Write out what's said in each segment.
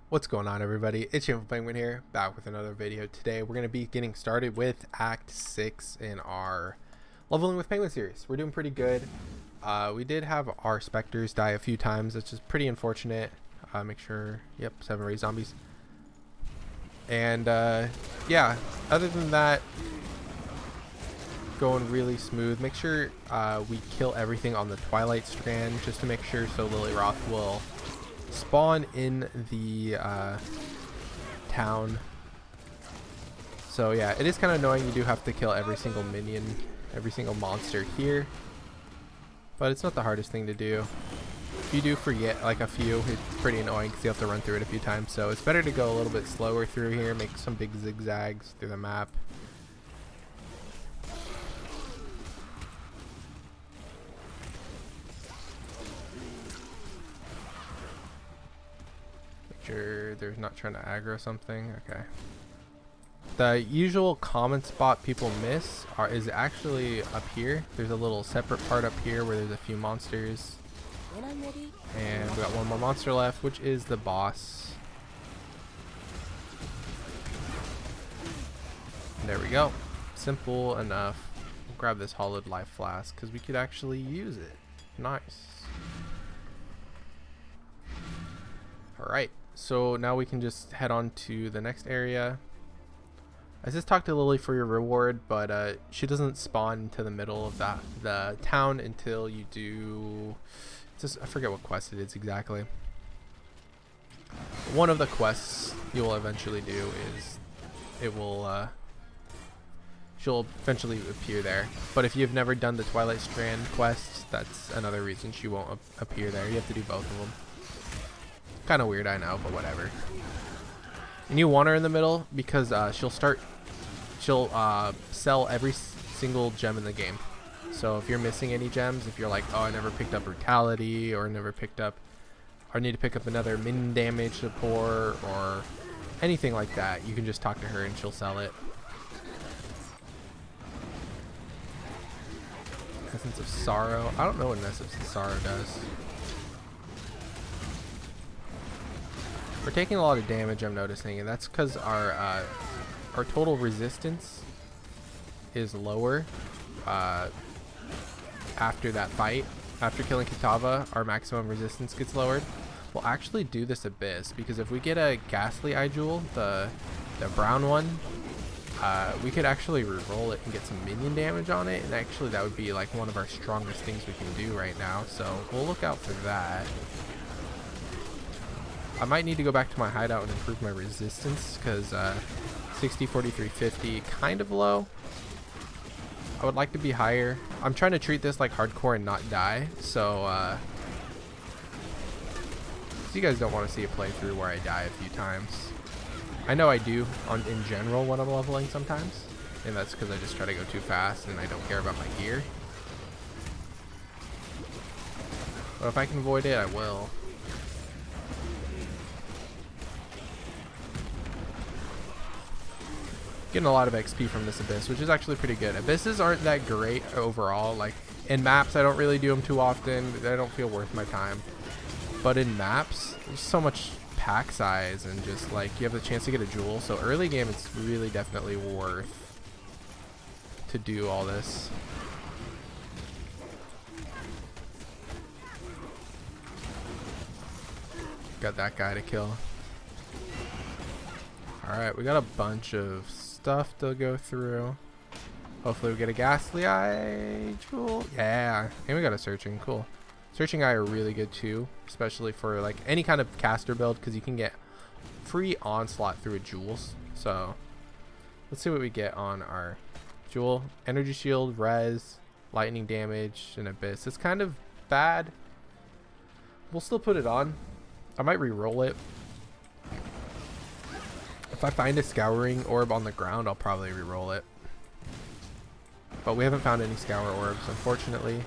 What's going on, everybody? It's ShamefulPenguin here, back with another video. Today we're going to be getting started with Act 6 in our Leveling with Penguin series. We're doing pretty good. We did have our Spectres die a few times, which is pretty unfortunate. Make sure, yep, 7 raised zombies. And yeah, other than that, going really smooth. Make sure we kill everything on the Twilight Strand, just to make sure so Lillyroth will spawn in the town. So yeah, it is kind of annoying. You do have to kill every single minion, every single monster here, but it's not the hardest thing to do. If you do forget like a few, it's pretty annoying because you have to run through it a few times. So it's better to go a little bit slower through here, make some big zigzags through the map. Sure they're not trying to aggro something. Okay. The usual common spot people miss is actually up here. There's a little separate part up here where there's a few monsters. And we got one more monster left, which is the boss. There we go. Simple enough. We'll grab this hollowed life flask because we could actually use it. Nice. Alright. So now we can just head on to the next area. I just talked to Lily for your reward, but she doesn't spawn into the middle of the town until you do. I forget what quest it is exactly. One of the quests you will eventually do is she'll eventually appear there. But if you've never done the Twilight Strand quest, that's another reason she won't appear there. You have to do both of them. Kind of weird, I know, but whatever. And you want her in the middle because she'll sell every single gem in the game. So if you're missing any gems, if you're like, oh, I never picked up brutality, or never picked up, or need to pick up another min damage support, or anything like that, you can just talk to her and she'll sell it. Essence of Sorrow. I don't know what an Essence of Sorrow does. We're taking a lot of damage, I'm noticing, and that's because our total resistance is lower after that fight. After killing Kitava, our maximum resistance gets lowered. We'll actually do this Abyss, because if we get a Ghastly Eye Jewel, the brown one, we could actually reroll it and get some minion damage on it, and actually that would be like one of our strongest things we can do right now, so we'll look out for that. I might need to go back to my hideout and improve my resistance because 60, 43, 50, kind of low. I would like to be higher. I'm trying to treat this like hardcore and not die. So you guys don't want to see a playthrough where I die a few times. I know I do in general when I'm leveling sometimes. And that's because I just try to go too fast and I don't care about my gear. But if I can avoid it, I will. Getting a lot of XP from this Abyss, which is actually pretty good. Abysses aren't that great overall. Like in maps, I don't really do them too often. They don't feel worth my time. But in maps, there's so much pack size and just like you have the chance to get a jewel. So early game, it's really definitely worth to do all this. Got that guy to kill. Alright, we got a bunch of stuff to go through. Hopefully we get a Ghastly Eye Jewel. Yeah, and we got a Searching. Cool. Searching Eye are really good too, especially for like any kind of caster build because you can get free onslaught through jewels. So let's see what we get on our jewel. Energy shield, res, lightning damage, and abyss. It's kind of bad. We'll still put it on. I might re-roll it. If I find a Scouring Orb on the ground, I'll probably re-roll it. But we haven't found any Scour Orbs, unfortunately.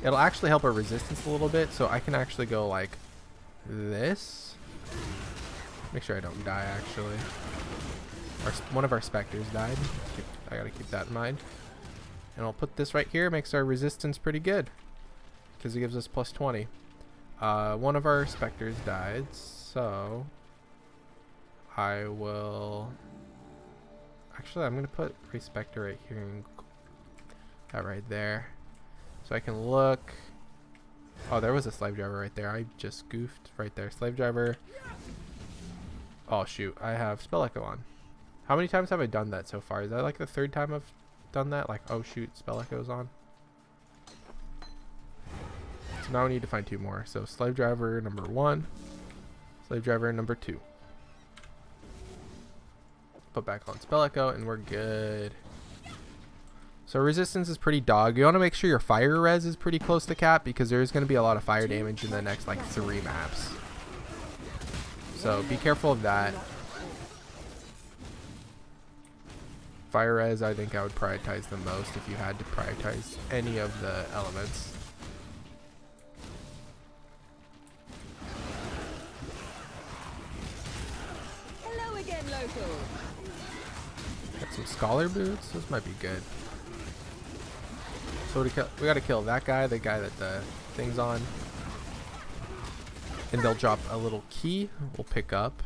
It'll actually help our resistance a little bit, so I can actually go like this. Make sure I don't die, actually. One of our Spectres died. I gotta keep that in mind. And I'll put this right here. Makes our resistance pretty good, because it gives us plus 20. One of our Spectres died, so I will... Actually, I'm going to put Spectre right here and that right there. So I can look. Oh, there was a slave driver right there. I just goofed right there. Slave driver. Oh, shoot. I have Spell Echo on. How many times have I done that so far? Is that like the third time I've done that? Like, oh, shoot. Spell Echo's on. So now we need to find 2 more. So slave driver number 1. Slave driver number 2. Put back on Spell Echo and we're good. So resistance is pretty dog. You want to make sure your fire res is pretty close to cap because there's going to be a lot of fire damage in the next like 3 maps. So be careful of that. Fire res, I think I would prioritize the most if you had to prioritize any of the elements. Hello again, local. Got some scholar boots. Those might be good. So we gotta kill that guy, the guy that the thing's on. And they'll drop a little key we'll pick up.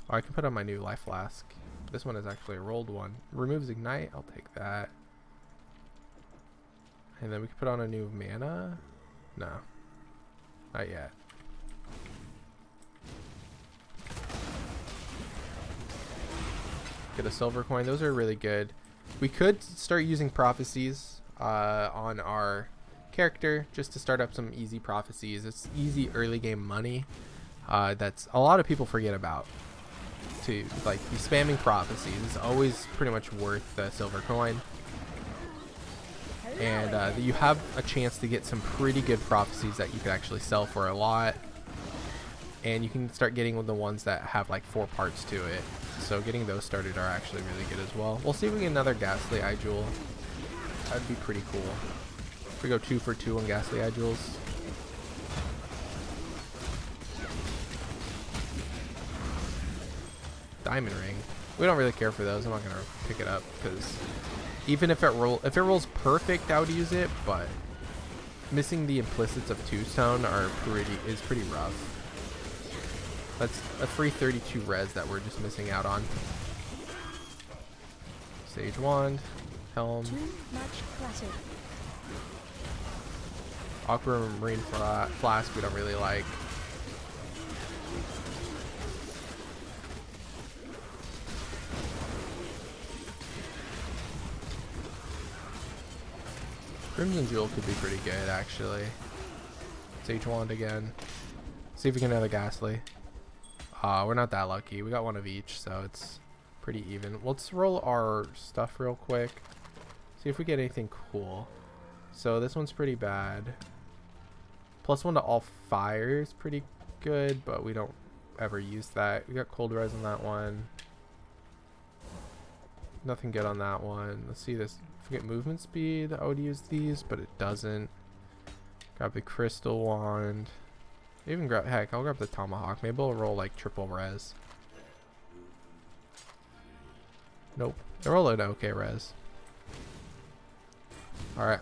Oh, I can put on my new life flask. This one is actually a rolled one. Removes ignite, I'll take that. And then we can put on a new mana. No, not yet. Get a silver coin. Those are really good. We could start using prophecies on our character just to start up some easy prophecies. It's easy early game money that's a lot of people forget about. To like be spamming prophecies is always pretty much worth the silver coin, and you have a chance to get some pretty good prophecies that you could actually sell for a lot, and you can start getting the ones that have like 4 parts to it. So getting those started are actually really good as well. We'll see if we get another Ghastly Eye Jewel. That'd be pretty cool. If we go 2 for 2 on Ghastly Eye Jewels. Diamond Ring. We don't really care for those. I'm not gonna pick it up because even if it rolls perfect, I would use it. But missing the implicits of Two-Stone is pretty rough. That's a free 32 res that we're just missing out on. Sage Wand, Helm. Too much clutter. Aquamarine Flask we don't really like. Crimson Jewel could be pretty good actually. Sage Wand again. See if we can get another Ghastly. We're not that lucky. We got 1 of each, so it's pretty even. Let's roll our stuff real quick. See if we get anything cool. So this one's pretty bad. +1 to all fire is pretty good, but we don't ever use that. We got cold res on that one. Nothing good on that one. Let's see this. If we get movement speed, I would use these, but it doesn't. Grab the crystal wand. Even grab, heck, I'll grab the tomahawk. Maybe I'll roll like triple res. Nope. I roll an okay res. Alright.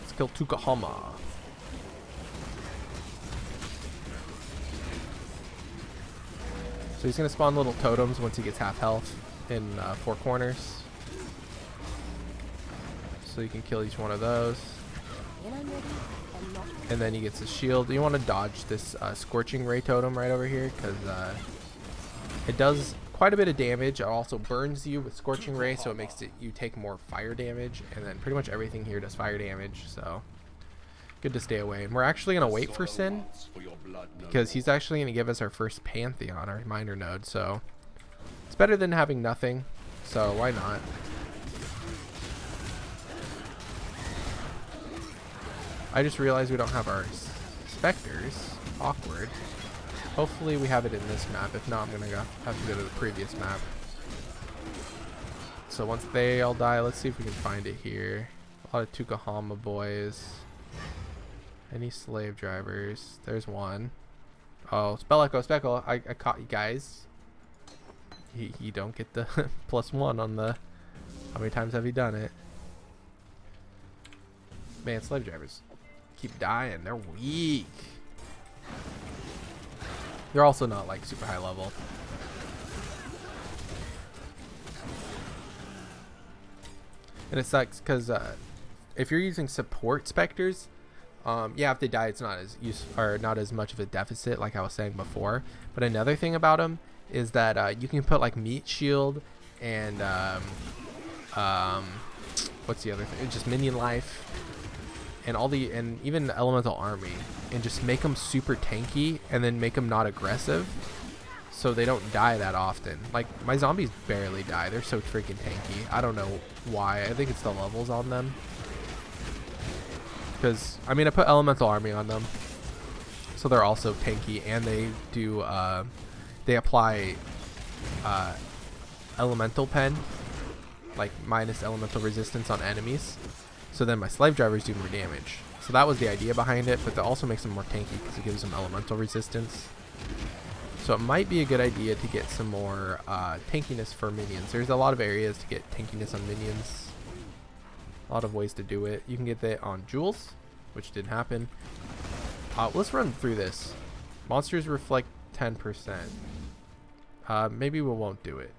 Let's kill Tukahama. So he's gonna spawn little totems once he gets half health in 4 corners. So you can kill each one of those. And then he gets his shield. You want to dodge this Scorching Ray totem right over here because it does quite a bit of damage. It also burns you with Scorching Ray, so it makes you take more fire damage. And then pretty much everything here does fire damage, so good to stay away. And we're actually going to wait for Sin because he's actually going to give us our first Pantheon, our Minor Node. So it's better than having nothing, so why not? I just realized we don't have our Spectres. Awkward. Hopefully we have it in this map. If not, I'm going to have to go to the previous map. So once they all die, let's see if we can find it here. A lot of Tukahama boys. Any slave drivers? There's one. Oh, Spell Echo, Speckle. I caught you guys. You don't get the +1 on the... How many times have you done it? Man, slave drivers keep dying. They're weak. They're also not like super high level. And it sucks because if you're using support specters, yeah, if they die, it's not as not as much of a deficit, like I was saying before. But another thing about them is that you can put like meat shield and what's the other thing? Just minion life and even elemental army, and just make them super tanky, and then make them not aggressive, so they don't die that often. Like my zombies barely die; they're so freaking tanky. I don't know why. I think it's the levels on them. Because I mean, I put elemental army on them, so they're also tanky, and they do they apply elemental pen, like minus elemental resistance on enemies. So then my slave drivers do more damage. So that was the idea behind it, but that also makes them more tanky because it gives them elemental resistance. So it might be a good idea to get some more tankiness for minions. There's a lot of areas to get tankiness on minions. A lot of ways to do it. You can get that on jewels, which didn't happen. Let's run through this. Monsters reflect 10%. Maybe we won't do it,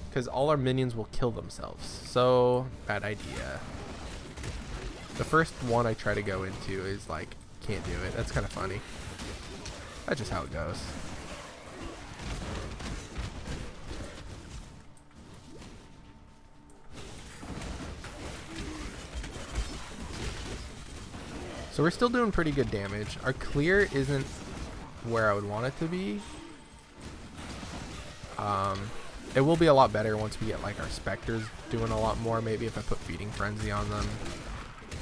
because all our minions will kill themselves. So bad idea. The first one I try to go into is like, can't do it. That's kind of funny. That's just how it goes. So we're still doing pretty good damage. Our clear isn't where I would want it to be. It will be a lot better once we get like our specters doing a lot more. Maybe if I put feeding frenzy on them,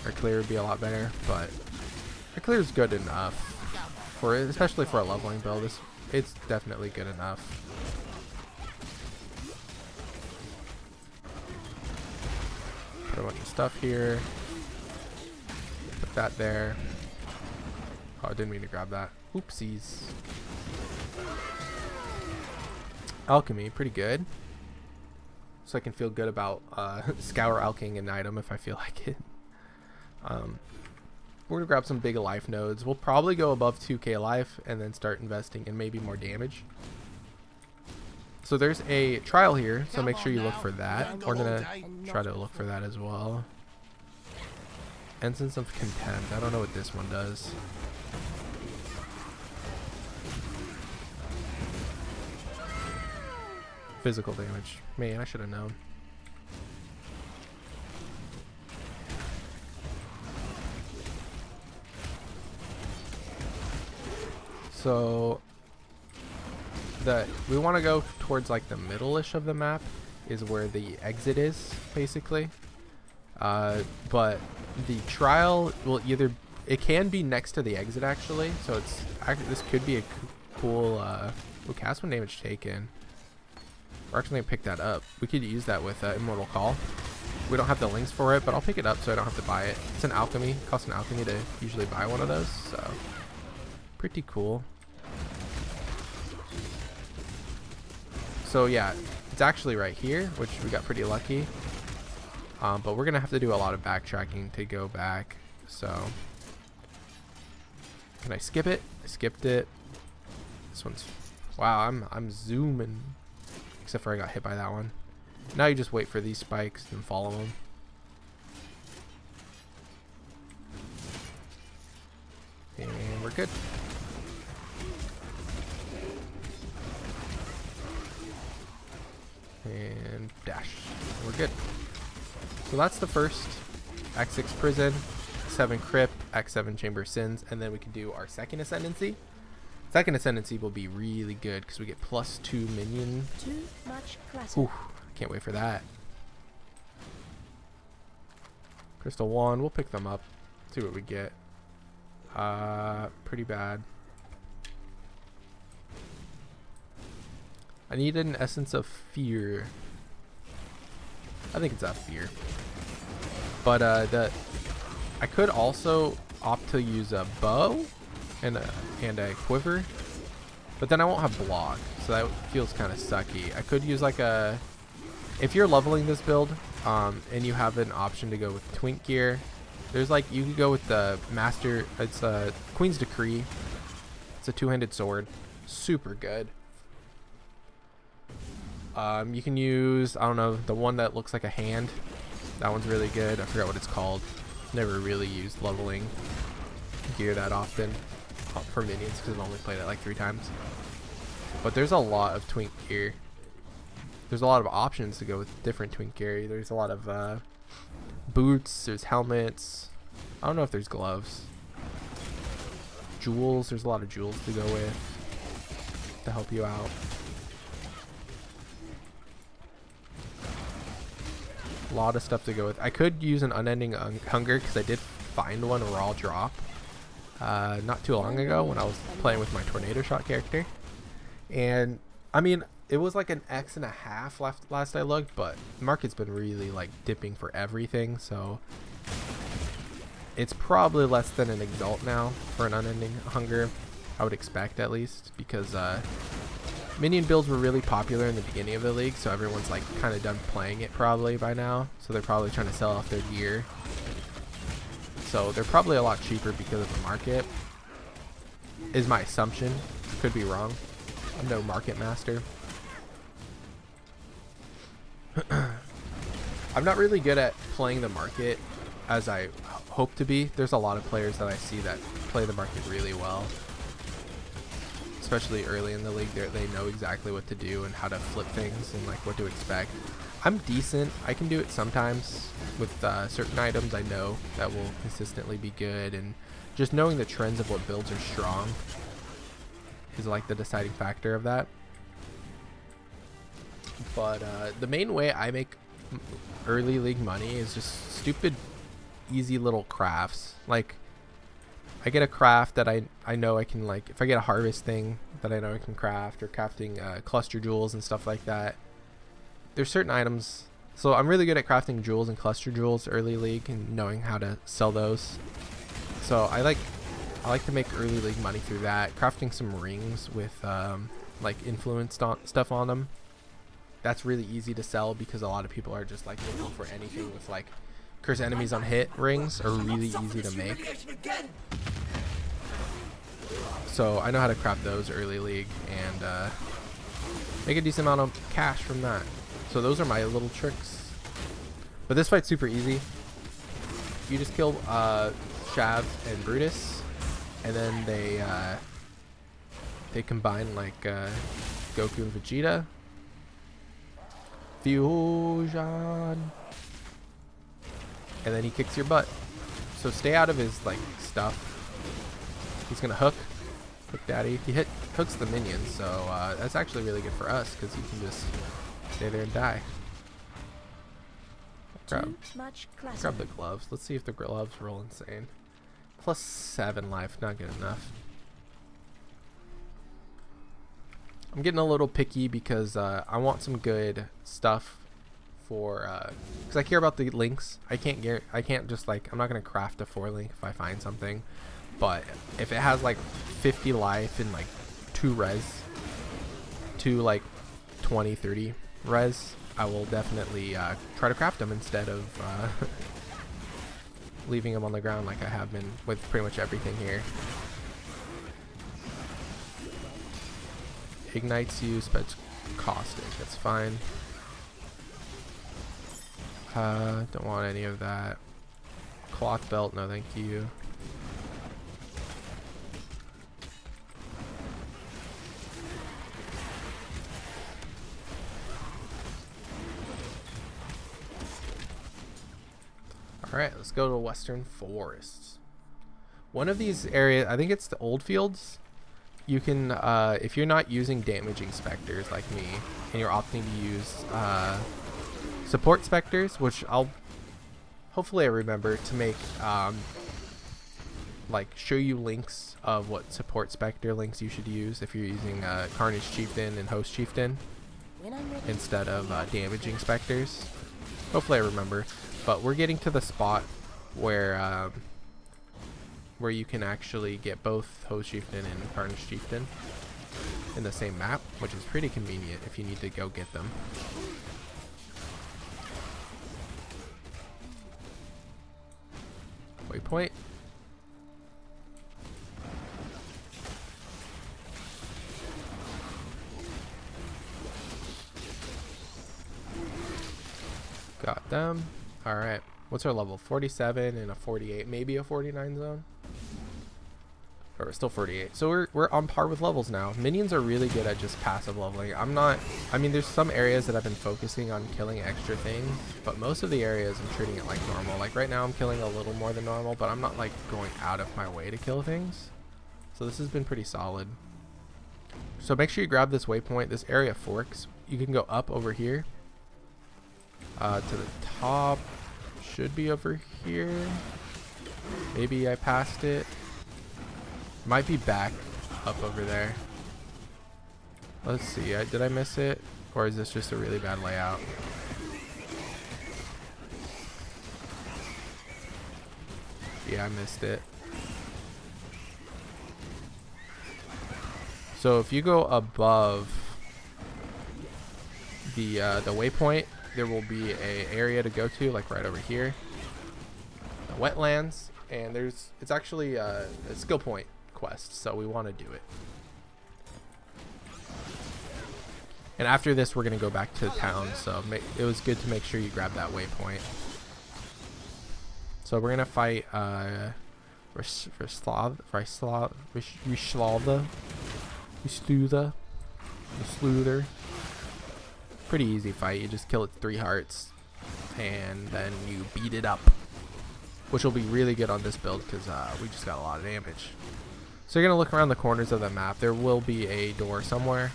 our clear would be a lot better. But our clear is good enough for it, especially for a leveling build. It's definitely good enough. Put a bunch of stuff here. Put that there. Oh, I didn't mean to grab that. Oopsies. Alchemy, pretty good. So I can feel good about scour alching an item if I feel like it. We're gonna grab some big life nodes. We'll probably go above 2k life and then start investing in maybe more damage. So there's a trial here, so make sure you look for that. We're gonna try to look for that as well. Ensigns of Contempt. I don't know what this one does. Physical damage. Man, I should have known. So we want to go towards like the middle-ish of the map is where the exit is, basically. But the trial will either, it can be next to the exit actually. So it's actually, this could be a cool cast when damage taken. We're actually gonna pick that up. We could use that with Immortal Call. We don't have the links for it, but I'll pick it up so I don't have to buy it. It's an alchemy. It costs an alchemy to usually buy one of those, so pretty cool. So yeah, it's actually right here, which we got pretty lucky. But we're gonna have to do a lot of backtracking to go back. So can I skip it? I skipped it. This one's, wow, I'm zooming. Except for I got hit by that one. Now you just wait for these spikes and follow them. And we're good. And dash. We're good. So that's the first Act 6 Prison, 7 Crypt, Act 7 Chamber of Sins, and then we can do our second Ascendancy. Second Ascendancy will be really good because we get +2 minion. Too much clutter. Ooh, can't wait for that. Crystal 1, we'll pick them up. See what we get. Pretty bad. I need an Essence of Fear. I think it's Fear. But I could also opt to use a bow and a quiver, but then I won't have block, so that feels kind of sucky. I could use like if you're leveling this build and you have an option to go with twink gear, there's like, you could go with the master, it's Queen's Decree. It's a 2-handed sword. Super good. You can use, I don't know, the one that looks like a hand. That one's really good. I forgot what it's called. Never really used leveling gear that often for minions because I've only played it like 3 times. But there's a lot of twink gear. There's a lot of options to go with different twink gear. There's a lot of boots, there's helmets. I don't know if there's gloves. Jewels, there's a lot of jewels to go with to help you out. A lot of stuff to go with. I could use an unending hunger because I did find one raw drop not too long ago when I was playing with my tornado shot character. And I mean, it was like an X.5 last I looked, but the market's been really like dipping for everything, so it's probably less than an Exalt now for an unending hunger, I would expect at least, because minion builds were really popular in the beginning of the league, so everyone's like kind of done playing it probably by now, so they're probably trying to sell off their gear. So they're probably a lot cheaper because of the market, is my assumption. Could be wrong. I'm no market master. I'm not really good at playing the market as I hope to be. There's a lot of players that I see that play the market really well, especially early in the league. They know exactly what to do and how to flip things and like what to expect. I'm decent. I can do it sometimes with certain items I know that will consistently be good, and just knowing the trends of what builds are strong is like the deciding factor of that. But the main way I make early league money is just stupid easy little crafts. Like I get a craft that I know I can, like, if I get a harvest thing that I know I can craft, or crafting cluster jewels and stuff like that. There's certain items, so I'm really good at crafting jewels and cluster jewels early league and knowing how to sell those. So I like to make early league money through that. Crafting some rings with like influence stuff on them. That's really easy to sell because a lot of people are just like looking for anything with like curse enemies on hit rings are really easy to make. So I know how to craft those early league and make a decent amount of cash from that. So those are my little tricks. But this fight's super easy. You just kill Shav and Brutus, and then they combine like Goku and Vegeta. Fusion. And then he kicks your butt. So stay out of his like stuff. He's gonna hook daddy. He hooks the minions, so that's actually really good for us because he can just stay there and die. Grab the gloves. Let's see if the gloves roll insane. +7 life, not good enough. I'm getting a little picky because I want some good stuff for because I care about the links. I can't just like, I'm not gonna craft a 4 link if I find something, but if it has like 50 life and like 2 res, 2 like 20-30 res, I will definitely try to craft them instead of leaving them on the ground like I have been with pretty much everything here. Ignites you, Spectre caustic, that's fine. Don't want any of that. Cloth belt, no thank you. Alright, let's go to Western Forests. One of these areas, I think it's the old fields. You can, if you're not using damaging specters like me, and you're opting to use support specters, which hopefully I remember to make, like show you links of what support specter links you should use if you're using Carnage Chieftain and Host Chieftain instead of damaging specters. Hopefully I remember, but we're getting to the spot where you can actually get both Host Chieftain and Carnage Chieftain in the same map, which is pretty convenient if you need to go get them. Waypoint. Got them. Alright. What's our level? 47 and a 48. Maybe a 49 zone? Or we're still 48. So we're on par with levels now. Minions are really good at just passive leveling. I mean, there's some areas that I've been focusing on killing extra things, but most of the areas I'm treating it like normal. Like right now I'm killing a little more than normal, but I'm not like going out of my way to kill things. So this has been pretty solid. So make sure you grab this waypoint. This area forks. You can go up over here. To the top. Should be over here. Maybe I passed it. Might be back up over there. Let's see. Did I miss it? Or is this just a really bad layout? Yeah, I missed it. So if you go above the waypoint, there will be a area to go to, like right over here. The wetlands, and it's actually a skill point quest, so we want to do it. And after this, we're gonna go back to town. So it was good to make sure you grab that waypoint. So we're gonna fight Sluther. Pretty easy fight. You just kill its 3 hearts and then you beat it up, which will be really good on this build because we just got a lot of damage. So you're gonna look around the corners of the map. There will be a door somewhere.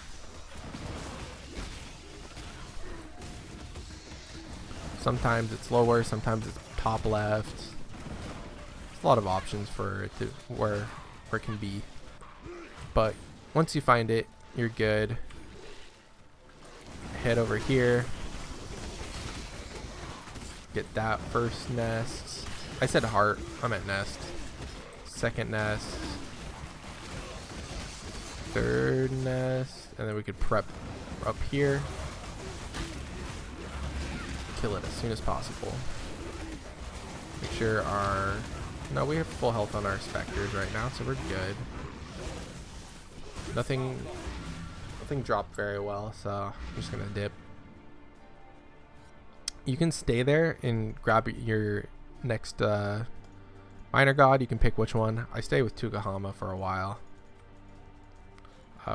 Sometimes it's lower, sometimes it's top left. There's a lot of options for it to where it can be. But once you find it, you're good. Head over here. Get that first nest. I said heart, I meant nest. Second nest. Third nest. And then we could prep up here. Kill it as soon as possible. Make sure no, we have full health on our Spectres right now, so we're good. Nothing dropped very well, so I'm just gonna dip. You can stay there and grab your next minor god. You can pick which one. I stay with Tugahama for a while.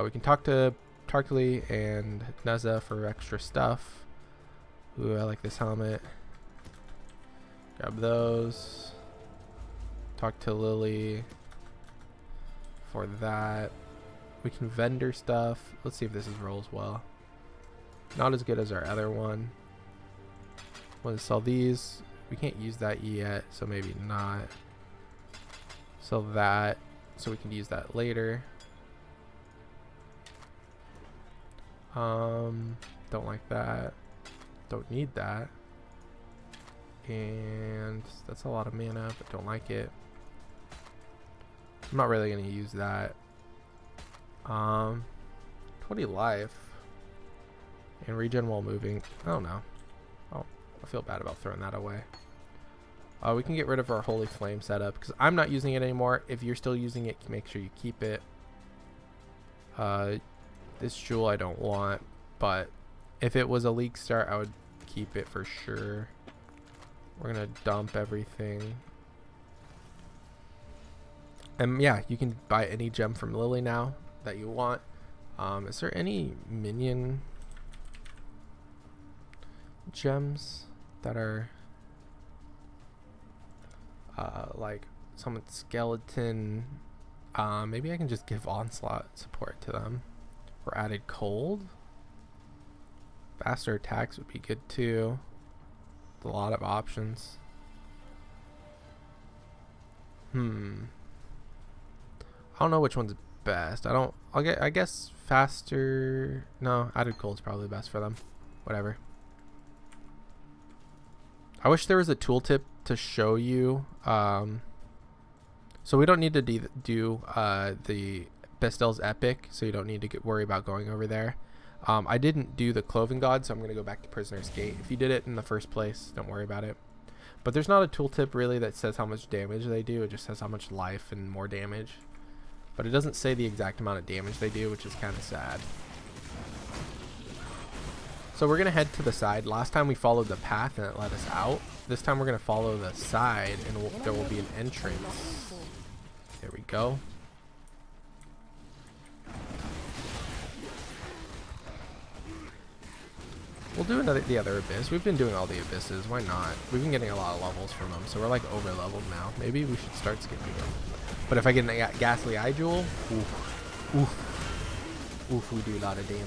We can talk to Tarkali and Neza for extra stuff. Ooh, I like this helmet. Grab those. Talk to Lily for that. We can vendor stuff. Let's see if this rolls well. Not as good as our other one. Want to sell these. We can't use that yet, so maybe not. Sell that, so we can use that later. Don't like that. Don't need that. And that's a lot of mana, but don't like it. I'm not really going to use that. 20 life. And regen while moving. I don't know. Oh, I feel bad about throwing that away. We can get rid of our Holy Flame setup because I'm not using it anymore. If you're still using it, make sure you keep it. This jewel I don't want, but if it was a league start, I would keep it for sure. We're gonna dump everything. And yeah, you can buy any gem from Lily now that you want. Is there any minion gems that are like some skeleton? Maybe I can just give onslaught support to them. Or added cold. Faster attacks would be good too. A lot of options. I don't know which one's best. I guess faster. No, added cold's probably best for them. Whatever. I wish there was a tooltip to show you. So we don't need to do the Bestel's Epic, so you don't need to worry about going over there. I didn't do the Cloven God, so I'm going to go back to Prisoner's Gate. If you did it in the first place, don't worry about it. But there's not a tooltip really that says how much damage they do. It just says how much life and more damage. But it doesn't say the exact amount of damage they do, which is kind of sad. So we're gonna head to the side. Last time we followed the path and it let us out. This time we're gonna follow the side and there will be an entrance. There we go. We'll do the other abyss. We've been doing all the abysses. Why not? We've been getting a lot of levels from them, so we're like over leveled now. Maybe we should start skipping them. But if I get a ghastly eye jewel, oof, oof, oof, we do a lot of damage.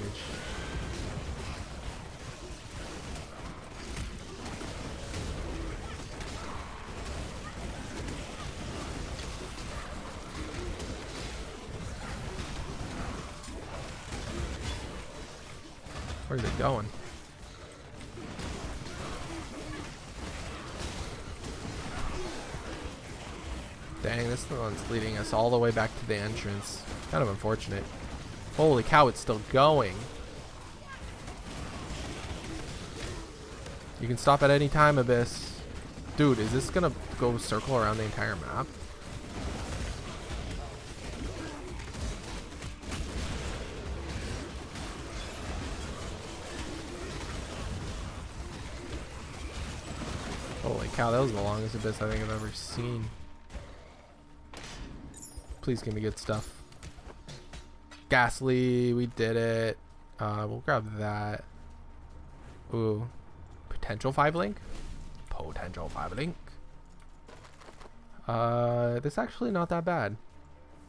Where's it going? Dang, this one's leading us all the way back to the entrance. Kind of unfortunate. Holy cow, it's still going. You can stop at any time, Abyss. Dude, is this gonna go circle around the entire map? Holy cow, that was the longest Abyss I think I've ever seen. Please give me good stuff. Ghastly, we did it. We'll grab that. Ooh. Potential 5 link? Potential 5 link. This actually not that bad.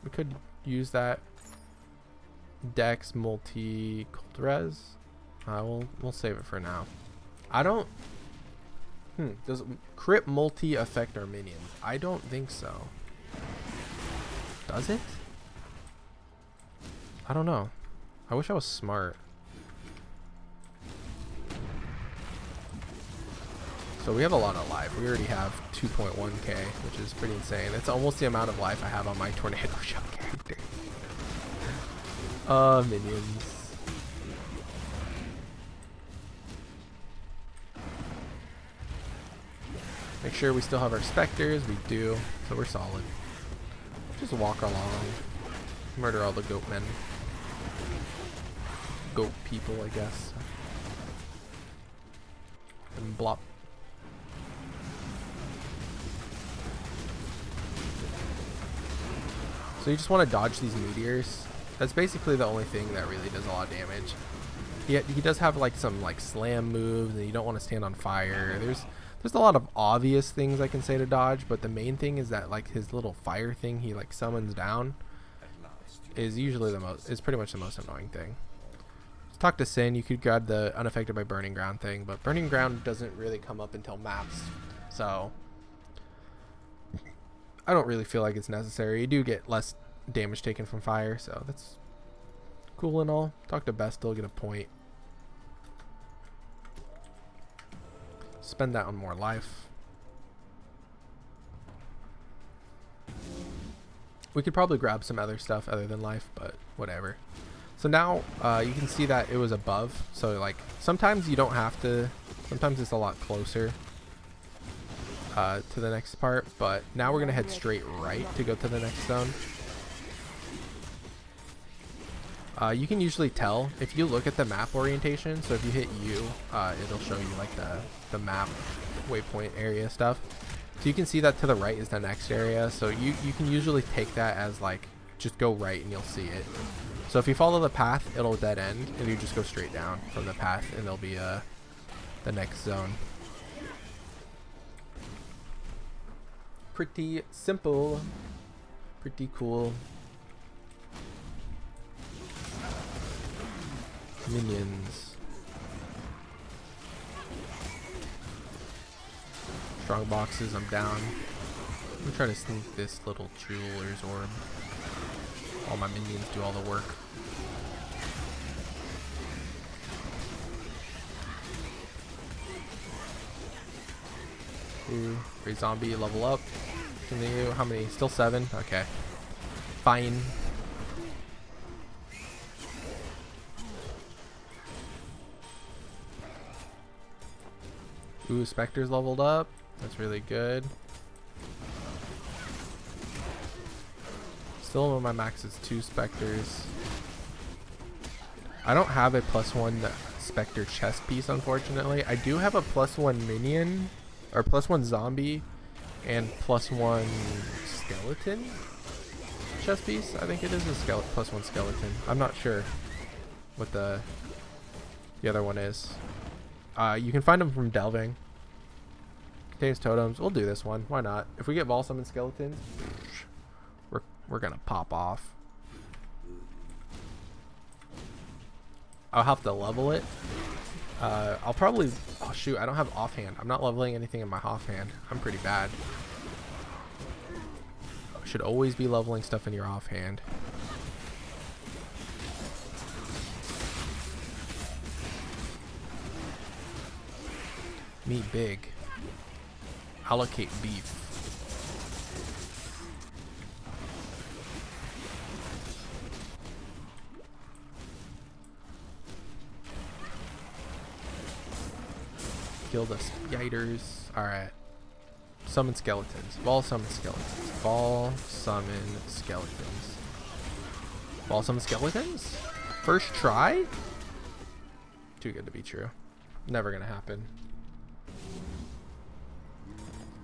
We could use that Dex multi cold res. We'll save it for now. I don't does crit multi affect our minions? I don't think so. Does it? I don't know. I wish I was smart. So we have a lot of life. We already have 2.1k, which is pretty insane. It's almost the amount of life I have on my tornado shell character. Minions. Make sure we still have our Spectres. We do. So we're solid. Just walk along. Murder all the goat men. Goat people, I guess. And blop. So you just want to dodge these meteors. That's basically the only thing that really does a lot of damage. He does have like some like slam moves, and you don't want to stand on fire. There's a lot of obvious things I can say to dodge, but the main thing is that like his little fire thing he like summons down is usually is pretty much the most annoying thing. Let's talk to Sin. You could grab the unaffected by burning ground thing, but burning ground doesn't really come up until maps, so I don't really feel like it's necessary. You do get less damage taken from fire, so that's cool and all. Talk to Bestel, get a point. Spend that on more life. We could probably grab some other stuff other than life, but whatever. So now you can see that it was above. So like sometimes you don't have to. Sometimes it's a lot closer to the next part. But now we're gonna head straight right to go to the next zone. You can usually tell if you look at the map orientation. So if you hit U, it'll show you like the map waypoint area stuff. So you can see that to the right is the next area. So you can usually take that as like just go right and you'll see it. So if you follow the path, it'll dead end, and you just go straight down from the path, and there'll be the next zone. Pretty simple, pretty cool. Minions. Strong boxes, I'm down. I'm trying to sneak this little jeweler's orb. All my minions do all the work. Ooh, great zombie, level up. Continue. How many? Still 7? Okay. Fine. Ooh, Spectre's leveled up. That's really good. Still on my max is 2 Spectres. I don't have a +1 Spectre chest piece, unfortunately. I do have a +1 minion, or +1 zombie, and +1 skeleton chest piece. I think it is a +1 skeleton. I'm not sure what the other one is. You can find them from delving. Contains totems. We'll do this one. Why not? If we get Vol Summon skeletons, we're gonna pop off. I'll have to level it. I'll probably... Oh shoot, I don't have offhand. I'm not leveling anything in my offhand. I'm pretty bad. Should always be leveling stuff in your offhand. Meat big. Allocate beef. Kill the spiders. Alright. Summon skeletons. Vol summon skeletons. Vol summon skeletons. Vol summon skeletons? First try? Too good to be true. Never gonna happen.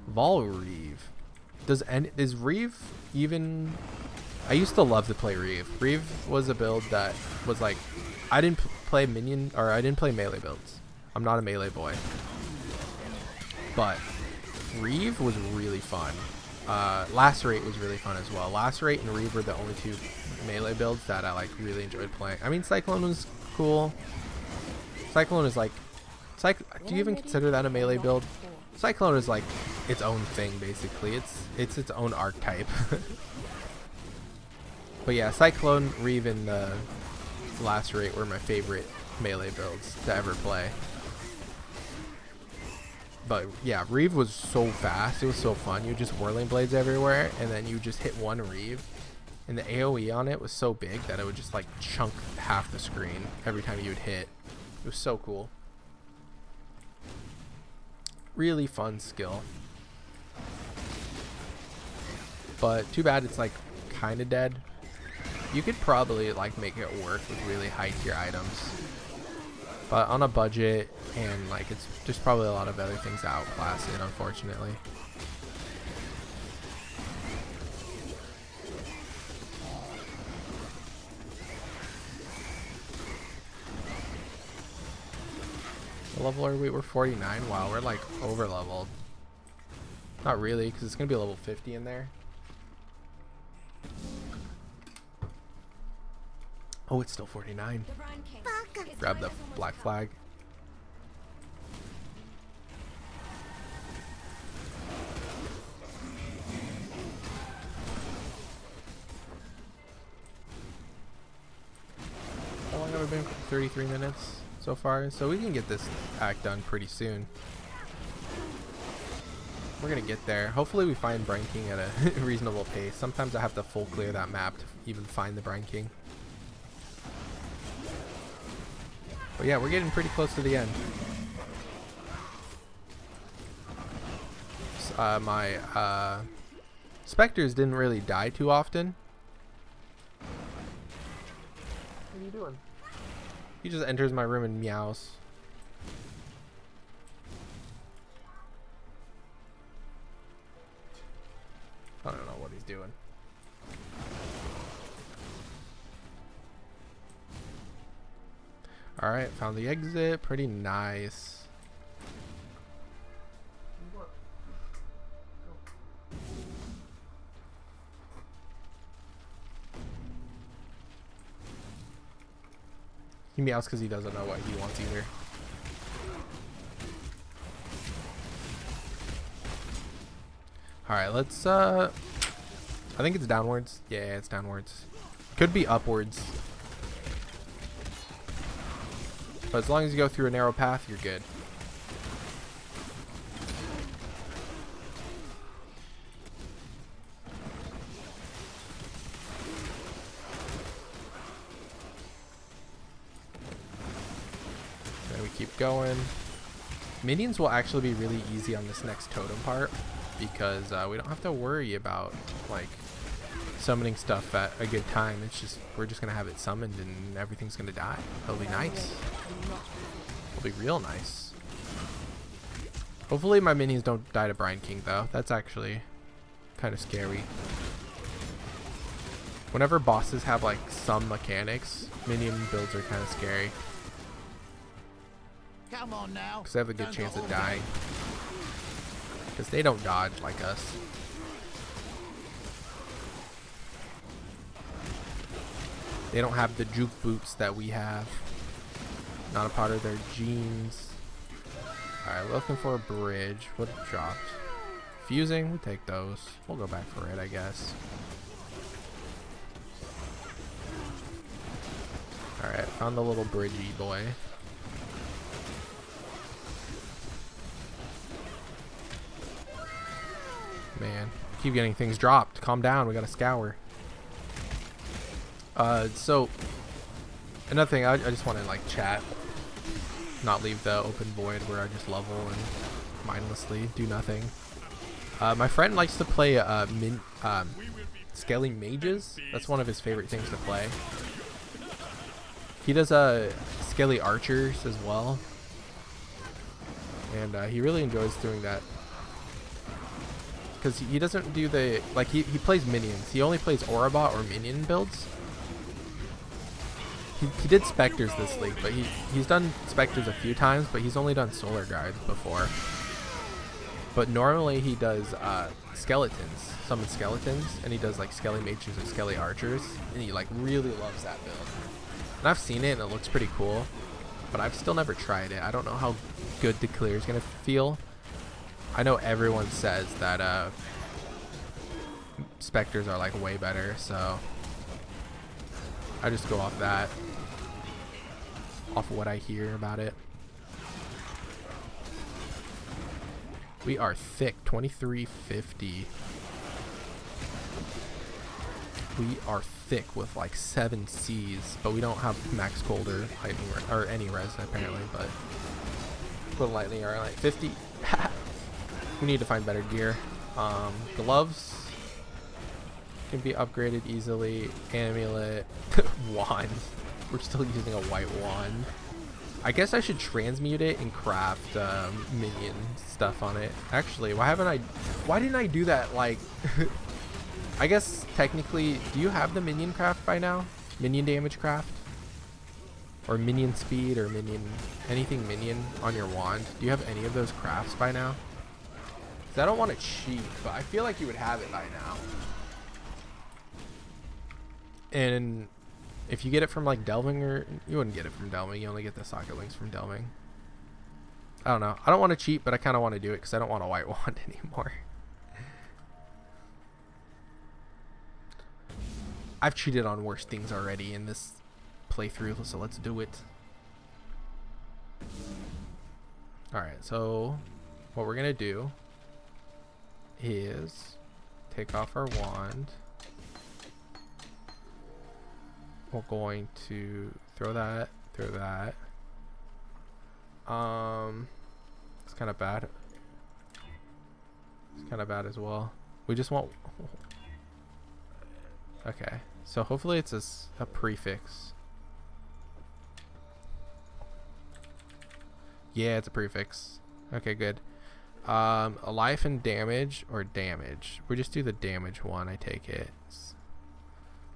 Vol Reeve. Is Reeve even... I used to love to play Reeve. Reeve was a build that was like... I didn't play minion... Or I didn't play melee builds. I'm not a melee boy. But Reeve was really fun. Lacerate was really fun as well. Lacerate and Reeve were the only two melee builds that I like really enjoyed playing. I mean, Cyclone was cool. Cyclone is like... do you even consider that a melee build? Cyclone is like its own thing, basically. It's its own archetype. But yeah, Cyclone, Reeve, and Lacerate were my favorite melee builds to ever play. But yeah, Reeve was so fast. It was so fun. You just whirling blades everywhere, and then you just hit one Reeve, and the AoE on it was so big that it would just like chunk half the screen every time you would hit. It was so cool. Really fun skill. But too bad it's like kind of dead. You could probably like make it work with really high tier items. But on a budget, and like it's just probably a lot of other things that outclass it, unfortunately. What level are we? We're 49. Wow, we're like over leveled. Not really, because it's gonna be level 50 in there. Oh, it's still 49. Grab the black flag. How long have we been? 33 minutes so far. So we can get this act done pretty soon. We're gonna get there. Hopefully we find Brine King at a reasonable pace. Sometimes I have to full clear that map to even find the Brine King. But yeah, we're getting pretty close to the end. My Spectres didn't really die too often. What are you doing? He just enters my room and meows. I don't know what he's doing. Alright, found the exit. Pretty nice. He meows because he doesn't know what he wants either. Alright, let's I think it's downwards. Yeah, it's downwards. Could be upwards. But as long as you go through a narrow path, you're good. Then we keep going. Minions will actually be really easy on this next totem part, because we don't have to worry about like summoning stuff at a good time. It's just, we're just gonna have it summoned and everything's gonna die. It'll be nice. It'll be real nice. Hopefully my minions don't die to Brine King though. That's actually kind of scary. Whenever bosses have like some mechanics, minion builds are kind of scary. Come on now. Because they have a good chance of dying. Because they don't dodge like us. They don't have the juke boots that we have. Not a part of their genes. Alright, looking for a bridge. What dropped? Fusing, we'll take those. We'll go back for it, I guess. Alright, found the little bridgey boy. Man, keep getting things dropped. Calm down, we gotta scour. So another thing, I just want to like chat, not leave the open void where I just level and mindlessly do nothing. My friend likes to play scaling mages. That's one of his favorite things to play. He does scaly archers as well, and he really enjoys doing that. Because he doesn't do the, like, he plays minions. He only plays Orabot or minion builds. He did Spectres this league, but he's done Spectres a few times, but he's only done Solar Guards before. But normally he does skeletons, summon skeletons, and he does like Skelly Mages and Skelly Archers, and he like really loves that build. And I've seen it and it looks pretty cool, but I've still never tried it. I don't know how good the clear is gonna feel. I know everyone says that Spectres are like way better, so I just go off that, off of what I hear about it. We are thick, 2350. We are thick with like 7 Cs, but we don't have max cold or lightning or any res apparently, but little lightning are like 50. We need to find better gear. Gloves can be upgraded easily. Amulet. Wand. We're still using a white wand. I guess I should transmute it and craft minion stuff on it. Actually, why didn't I do that? Like, I guess technically, do you have the minion craft by now? Minion damage craft? Or minion speed or anything minion on your wand? Do you have any of those crafts by now? I don't want to cheat, but I feel like you would have it by now. And if you get it from like delving, or you wouldn't get it from delving, you only get the socket links from delving. I don't know. I don't want to cheat, but I kind of want to do it because I don't want a white wand anymore. I've cheated on worse things already in this playthrough, so let's do it. Alright, so what we're going to do is take off our wand. We're going to throw that. It's kind of bad. It's kind of bad as well. We just want... Okay, so hopefully it's a prefix. Yeah, it's a prefix. Okay, good. A life and damage or damage. We just do the damage one, I take it.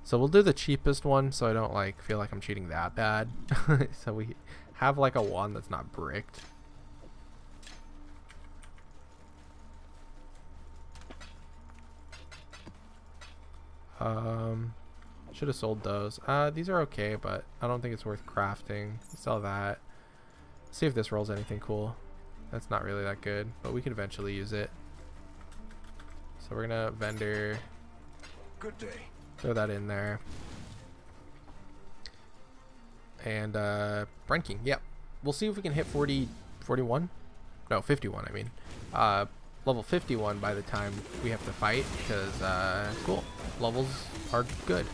So we'll do the cheapest one so I don't like feel like I'm cheating that bad. So we have like a wand that's not bricked. Should have sold those. These are okay, but I don't think it's worth crafting. Sell that. See if this rolls anything cool. That's not really that good, but we could eventually use it. So we're gonna vendor. Good day. Throw that in there. And Brine King, yep. We'll see if we can hit 41. No, 51, I mean. Level 51 by the time we have to fight, because cool. Levels are good.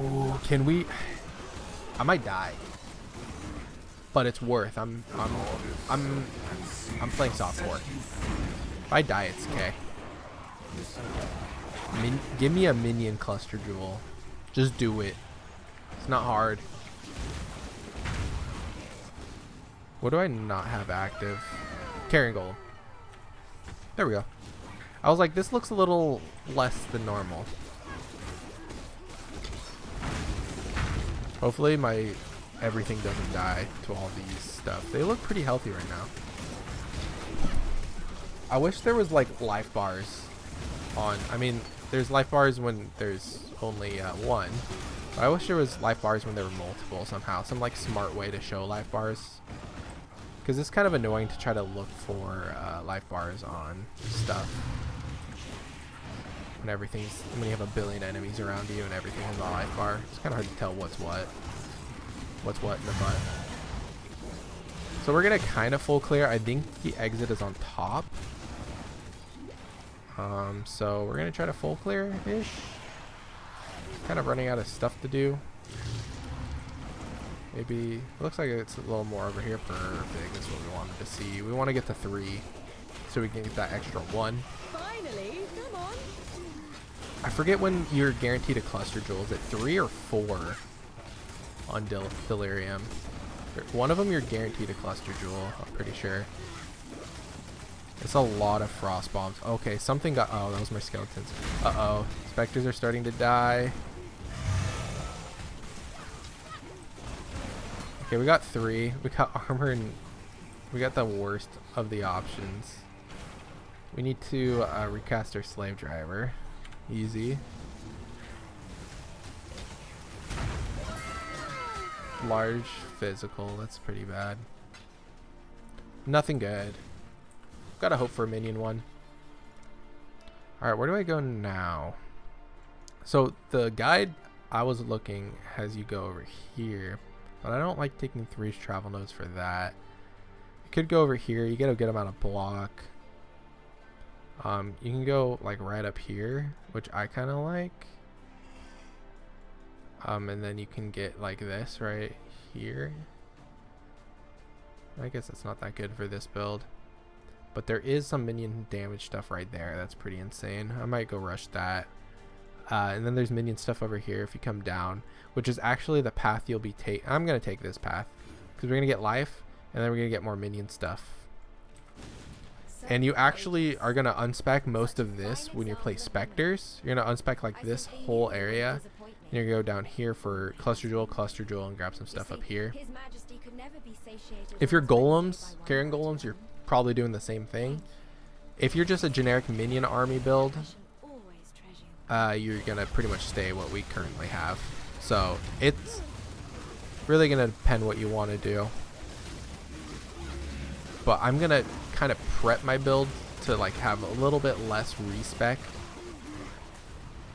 Ooh, can we? I might die, but it's worth. I'm playing softcore. If I die, it's okay. Give me a minion cluster jewel. Just do it. It's not hard. What do I not have active? Carrying gold. There we go. I was like, this looks a little less than normal. Hopefully my everything doesn't die to all these stuff. They look pretty healthy right now. I wish there was like life bars on. I mean, there's life bars when there's only one. But I wish there was life bars when there were multiple somehow. Some like smart way to show life bars. Because it's kind of annoying to try to look for life bars on stuff. When you have a billion enemies around you and everything has a life bar. It's kind of hard to tell what's what in the butt. So we're going to kind of full clear. I think the exit is on top. So we're going to try to full clear-ish. Kind of running out of stuff to do. Maybe, it looks like it's a little more over here. Perfect, that's what we wanted to see. We want to get to 3 so we can get that extra 1. Finally, come on. I forget when you're guaranteed a cluster jewel. Is it 3 or 4 on Delirium? One of them you're guaranteed a cluster jewel, I'm pretty sure. It's a lot of frost bombs. Okay, something got, oh, that was my skeletons. Uh-oh, specters are starting to die. Okay, we got 3. We got armor and we got the worst of the options. We need to recast our slave driver. Easy. Large physical, that's pretty bad. Nothing good. Gotta hope for a minion one. Alright, where do I go now? So the guide I was looking has you go over here. But I don't like taking 3 travel nodes for that. You could go over here. You get a good amount of block. You can go like right up here, which I kind of like. And then you can get like this right here. I guess it's not that good for this build. But there is some minion damage stuff right there. That's pretty insane. I might go rush that. And then there's minion stuff over here if you come down, which is actually the path you'll be taking. I'm going to take this path because we're going to get life and then we're going to get more minion stuff. And you actually are going to unspec most of this when you play Spectres. You're going to unspec like this whole area. And you're going to go down here for cluster jewel, and grab some stuff up here. If you're golems, carrying golems, you're probably doing the same thing. If you're just a generic minion army build, you're gonna pretty much stay what we currently have. So it's really gonna depend what you want to do. But I'm gonna kind of prep my build to like have a little bit less respec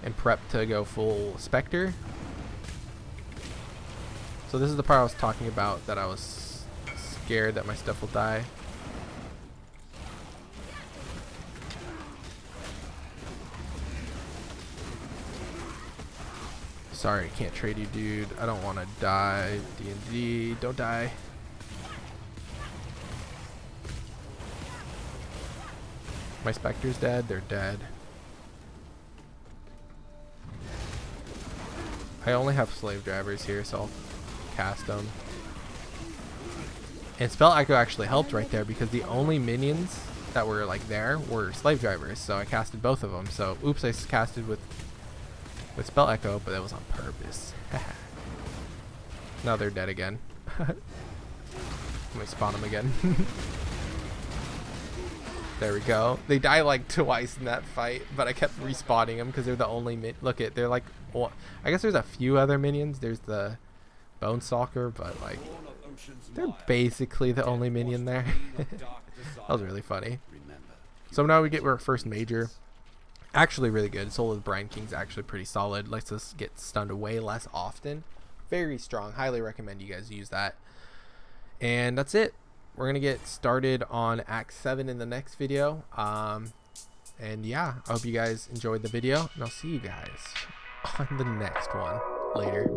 and prep to go full Spectre. So this is the part I was talking about that I was scared that my stuff will die. Sorry, can't trade you, dude. I don't want to die. D&D, don't die. My Spectre's dead. They're dead. I only have slave drivers here, so I'll cast them. And Spell Echo actually helped right there because the only minions that were like there were slave drivers. So I casted both of them. So oops, I casted with Spell Echo, but that was on purpose. Now they're dead again. Let me spawn them again. There we go. They die like twice in that fight, but I kept respawning them because they're the only look at, they're like, well, I guess there's a few other minions. There's the Bone Stalker, but like they're basically the only minion there. That was really funny. So now we get our first major. Actually really good. Soul of the Brine King's actually pretty solid. Lets us get stunned way less often. Very strong. Highly recommend you guys use that. And that's it. We're going to get started on Act 7 in the next video. And yeah, I hope you guys enjoyed the video. And I'll see you guys on the next one later.